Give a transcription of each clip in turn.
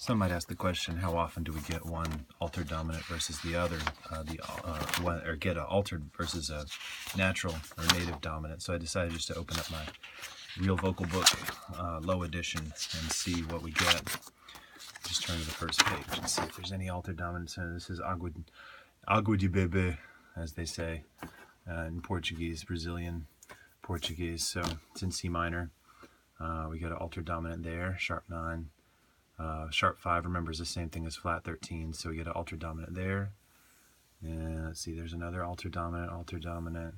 Some might ask the question, how often do we get one altered dominant versus the other, or get an altered versus a natural or native dominant? So I decided just to open up my real vocal book, low edition, and see what we get. Just turn to the first page and see if there's any altered dominants. This is Agua de Bebe, as they say in Portuguese, Brazilian Portuguese. So it's in C minor. We got an altered dominant there, sharp 9. Sharp 5, remember, is the same thing as flat 13, so we get an altered dominant there. And let's see, there's another altered dominant,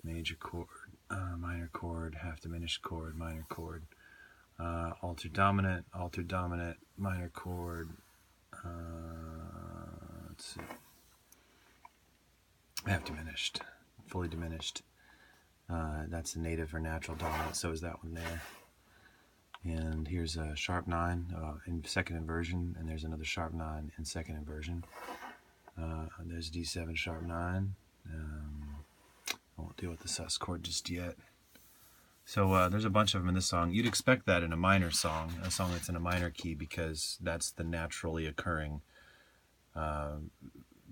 major chord, minor chord, half diminished chord, minor chord, altered dominant, minor chord, let's see, half diminished, fully diminished. That's the native or natural dominant, so is that one there. And here's a sharp 9 in second inversion, and there's another sharp 9 in second inversion. There's D7 sharp 9. I won't deal with the sus chord just yet. So there's a bunch of them in this song. You'd expect that in a minor song, a song that's in a minor key, because that's the naturally occurring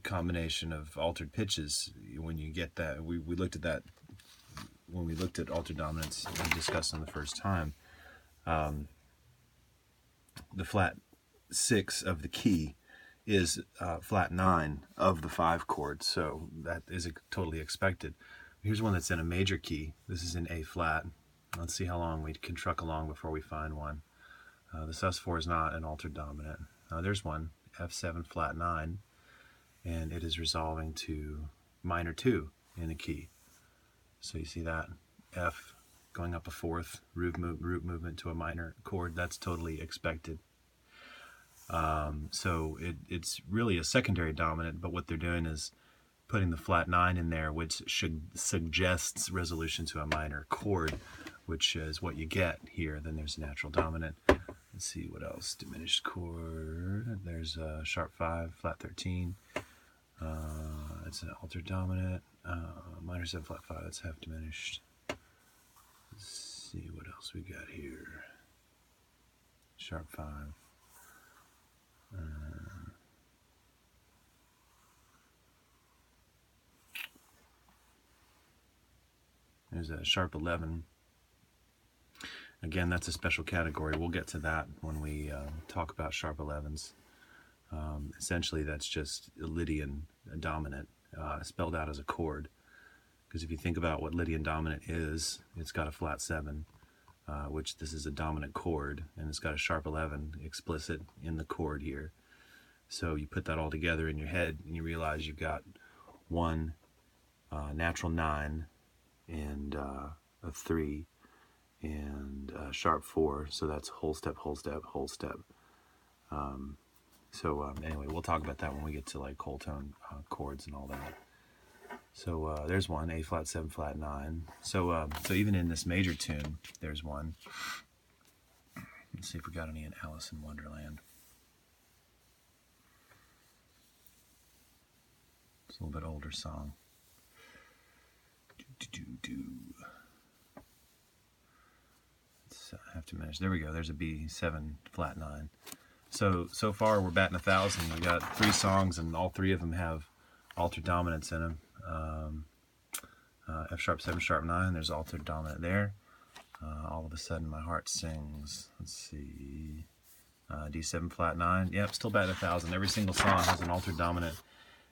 combination of altered pitches. When you get that, we looked at that when we looked at altered dominants and discussed them the first time. The flat 6 of the key is flat 9 of the 5 chord, so that is totally expected. Here's one that's in a major key. This is in A flat. Let's see how long we can truck along before we find one. The sus4 is not an altered dominant. There's one, F7 flat 9, and it is resolving to minor 2 in the key. So you see that, F going up a 4th, root movement to a minor chord. That's totally expected. So it's really a secondary dominant, but what they're doing is putting the flat 9 in there, which suggests resolution to a minor chord, which is what you get here. Then there's a natural dominant. Let's see what else. Diminished chord. There's a sharp 5, flat 13. It's an altered dominant. Minor 7, flat 5. That's half diminished. Let's see what else we got here. Sharp 5. There's a sharp 11. Again, that's a special category. We'll get to that when we talk about sharp 11s. Essentially, that's just a Lydian dominant spelled out as a chord. Because if you think about what Lydian dominant is, it's got a flat 7, which this is a dominant chord, and it's got a sharp 11 explicit in the chord here. So you put that all together in your head, and you realize you've got one natural 9 and a 3 and sharp 4. So that's whole step, whole step, whole step. Anyway, we'll talk about that when we get to like whole tone chords and all that. So there's one, A flat 7 flat 9. So even in this major tune, there's one. Let's see if we got any in Alice in Wonderland. It's a little bit older song. Let's have to manage. There we go. There's a B7 flat 9. So far we're batting 1,000. We got 3 songs, and all 3 of them have altered dominants in them. F sharp 7 sharp 9. There's altered dominant there. All of a sudden my heart sings. Let's see. D7 flat 9. Yep, still batting 1,000. Every single song has an altered dominant.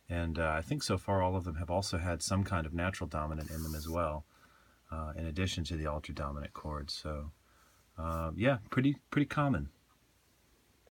And I think so far all of them have also had some kind of natural dominant in them as well, in addition to the altered dominant chords. So yeah, pretty common.